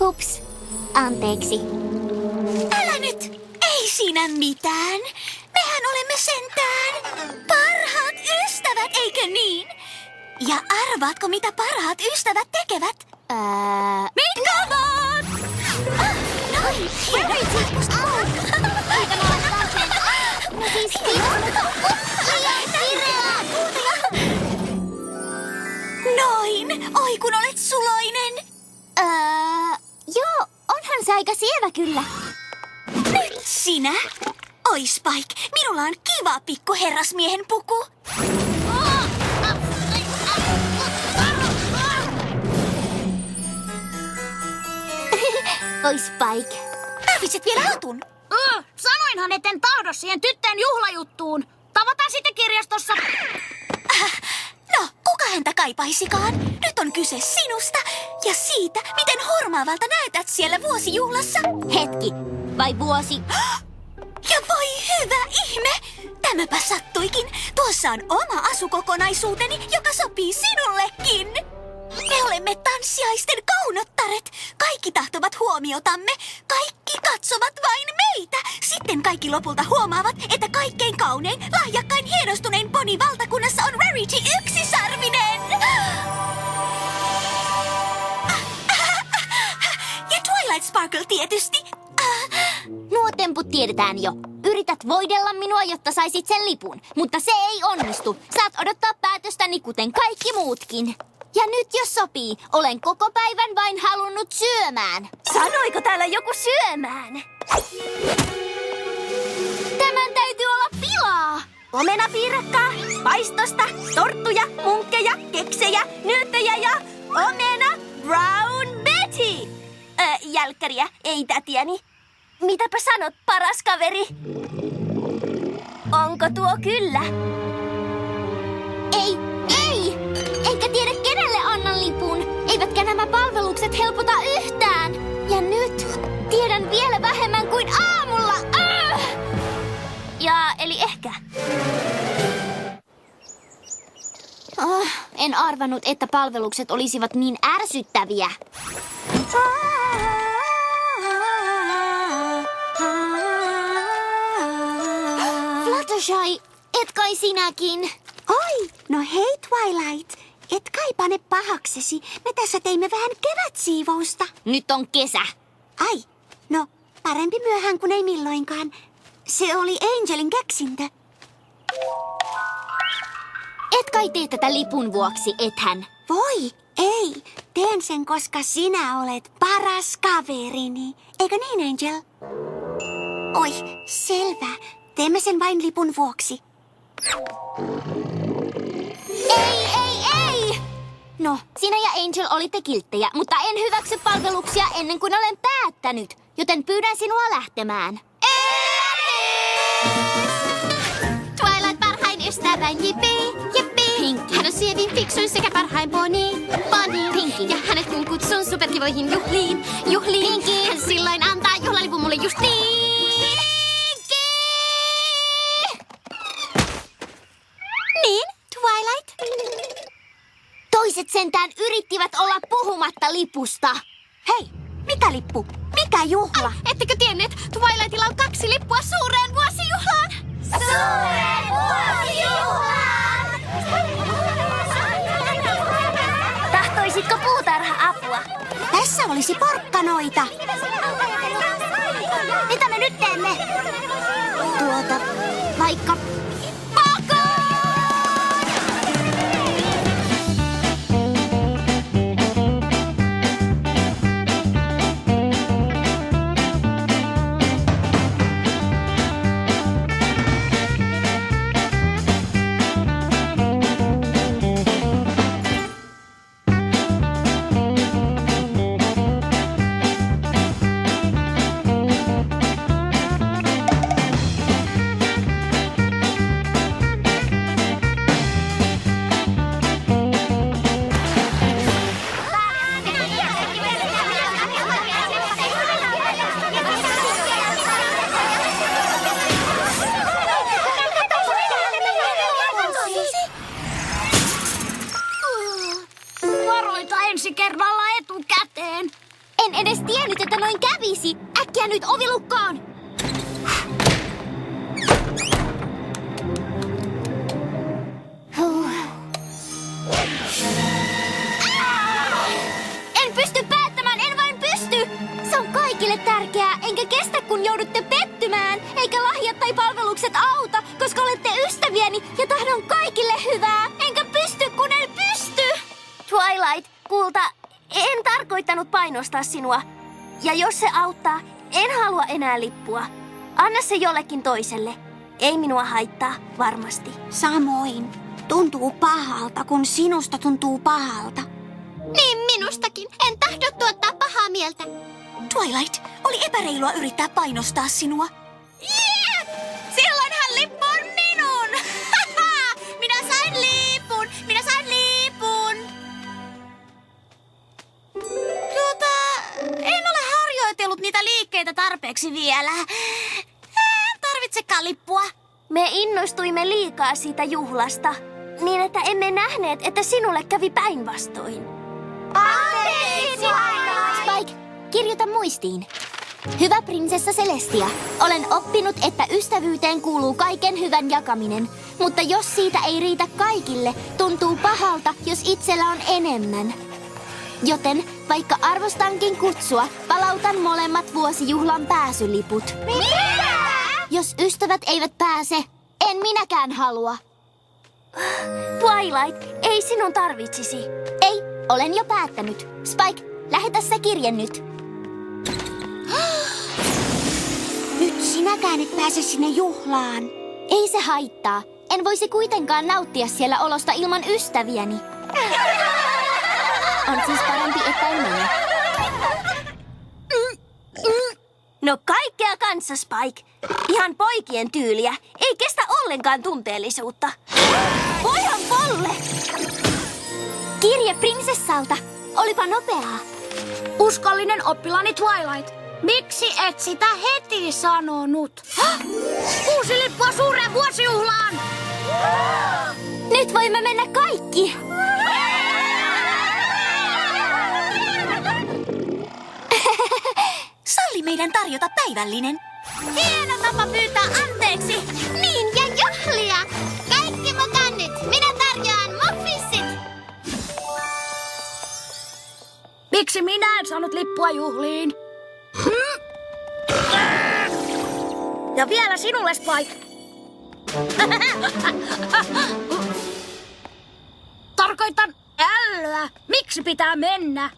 Hups, anteeksi. Älä nyt! Ei siinä mitään. Mehän olemme sentään parhaat ystävät, eikö niin? Ja arvaatko, mitä parhaat ystävät tekevät? Mitkä ovat? Noin, hieno. Eikä me ole tarpeen. No siis Noin, oi kun olet suloinen. Joo, onhan se aika sievä kyllä. Nyt sinä. Oi Spike, minulla on kiva pikku herrasmiehen puku. Oi Spike. Tarvitset vielä hatun. Sanoinhan, etten tahdo siihen tyttöjen juhlajuttuun. Tavataan sitten kirjastossa. No, kuka häntä kaipaisikaan? Nyt on kyse sinusta ja siitä, miten hurmaavalta näytät siellä vuosijuhlassa. Hetki, vai vuosi? Ja voi hyvä ihme! Tämäpä sattuikin. Tuossa on oma asukokonaisuuteni, joka sopii sinullekin. Me olemme tanssiaisten kaunottaret. Kaikki tahtovat huomiotamme. Kaikki katsovat vain meitä. Sitten kaikki lopulta huomaavat, että kaikkein kaunein, lahjakkain, hienostunein poni valtakunnassa on Rarity yksisarvinen. Ja Twilight Sparkle tietysti. Nuo temput tiedetään jo. Yrität voidella minua, jotta saisit sen lipun. Mutta se ei onnistu. Saat odottaa päätöstäni kuten kaikki muutkin. Ja nyt jos sopii, olen koko päivän vain halunnut syömään. Sanoiko täällä joku syömään? Tämän täytyy olla pilaa. Omenapiirakkaa, paistosta, torttuja, munkkeja, keksejä, nylttöjä ja omena Brown Betty. Jälkkäriä, ei tätiäni. Mitäpä sanot, paras kaveri? Onko tuo kyllä? Ei, ei! Enkä tiedä kenelle annan lipun. Eivätkä nämä palvelukset helpota yhtään. Ja nyt tiedän vielä vähemmän kuin aamulla. Ja eli ehkä. En arvannut, että palvelukset olisivat niin ärsyttäviä. Fluttershy, et kai sinäkin? Oi, no hei Twilight. Et kai pane pahaksesi. Me tässä teimme vähän kevätsiivousta. Nyt on kesä. Ai, no parempi myöhään kuin ei milloinkaan. Se oli Angelin keksintö. Et kai tee tätä lipun vuoksi, ethän? Voi, ei. Teen sen, koska sinä olet paras kaverini. Eikö niin, Angel? Oi, selvä. Teemme sen vain lipun vuoksi. Ei! No, sinä ja Angel olitte kilttejä, mutta en hyväksy palveluksia ennen kuin olen päättänyt. Joten pyydän sinua lähtemään. Twilight parhain ystävä, jippii, jippii. Pinky. Hän on sievin, fiksuin sekä parhain poni. Pinky. Ja hänet kun kutsun superkivoihin juhliin. Pinky. Hän silloin antaa juhlalipun mulle justiin. Niin, Twilight? Toiset sentään yrittivät olla puhumatta lipusta. Hei, mikä lippu? Mikä juhla? Ettekö tienneet? Twilightilla on 2 lippua suureen vuosijuhlaan. Suureen vuosijuhlaan! Tahtoisitko puutarha-apua? Tässä olisi porkkanoita. Mitä me nyt teemme? Vaikka... Varoita ensi kerralla etukäteen. En edes tiennyt, että noin kävisi. Äkkiä nyt ovilukkoon! En pysty päättämään, en vain pysty! Se on kaikille tärkeää, enkä kestä kun joudutte pettymään. Eikä lahjat tai palvelukset auta, koska olette ystäviäni ja tahdon kaikille hyvää. Enkä pysty, kun en pysty! Twilight, kulta, en tarkoittanut painostaa sinua. Ja jos se auttaa, en halua enää lippua. Anna se jollekin toiselle. Ei minua haittaa, varmasti. Samoin. Tuntuu pahalta, kun sinusta tuntuu pahalta. Niin minustakin. En tahdo tuottaa pahaa mieltä. Twilight, oli epäreilua yrittää painostaa sinua. Silloinhan lippu on minun! Minä sain lipun! Minä sain lipun! En ole harjoitellut niitä liikkeitä tarpeeksi vielä. En tarvitsekaan lippua. Me innostuimme liikaa siitä juhlasta, niin että emme nähneet, että sinulle kävi päinvastoin. Spike, kirjoita muistiin. Hyvä prinsessa Celestia, olen oppinut, että ystävyyteen kuuluu kaiken hyvän jakaminen. Mutta jos siitä ei riitä kaikille, tuntuu pahalta, jos itsellä on enemmän. Joten, vaikka arvostankin kutsua, palautan molemmat vuosijuhlan pääsyliput. Mitä? Jos ystävät eivät pääse, en minäkään halua. Twilight, ei sinun tarvitsisi. Ei, olen jo päättänyt. Spike, lähetä se kirje nyt. Nyt sinäkään et pääse sinne juhlaan. Ei se haittaa. En voisi kuitenkaan nauttia siellä olosta ilman ystäviäni. On siis parempi, että en mene. No kaikkea kanssa, Spike. Ihan poikien tyyliä. Ei kestä ollenkaan tunteellisuutta. Voihan Polle! Kirje prinsessalta. Olipa nopeaa. Uskollinen oppilani Twilight. Miksi et sitä heti sanonut? Uusi lippua suureen vuosijuhlaan! Nyt voimme mennä kaikki. Salli meidän tarjota päivällinen. Hieno tapa pyytää anteeksi! Niin, ja juhlia. Kaikki mukaan nyt. Minä tarjoan muffinsit. Miksi minä en saanut lippua juhliin? Ja vielä sinulle, Spike. Tarkoitan älyä. Miksi pitää mennä?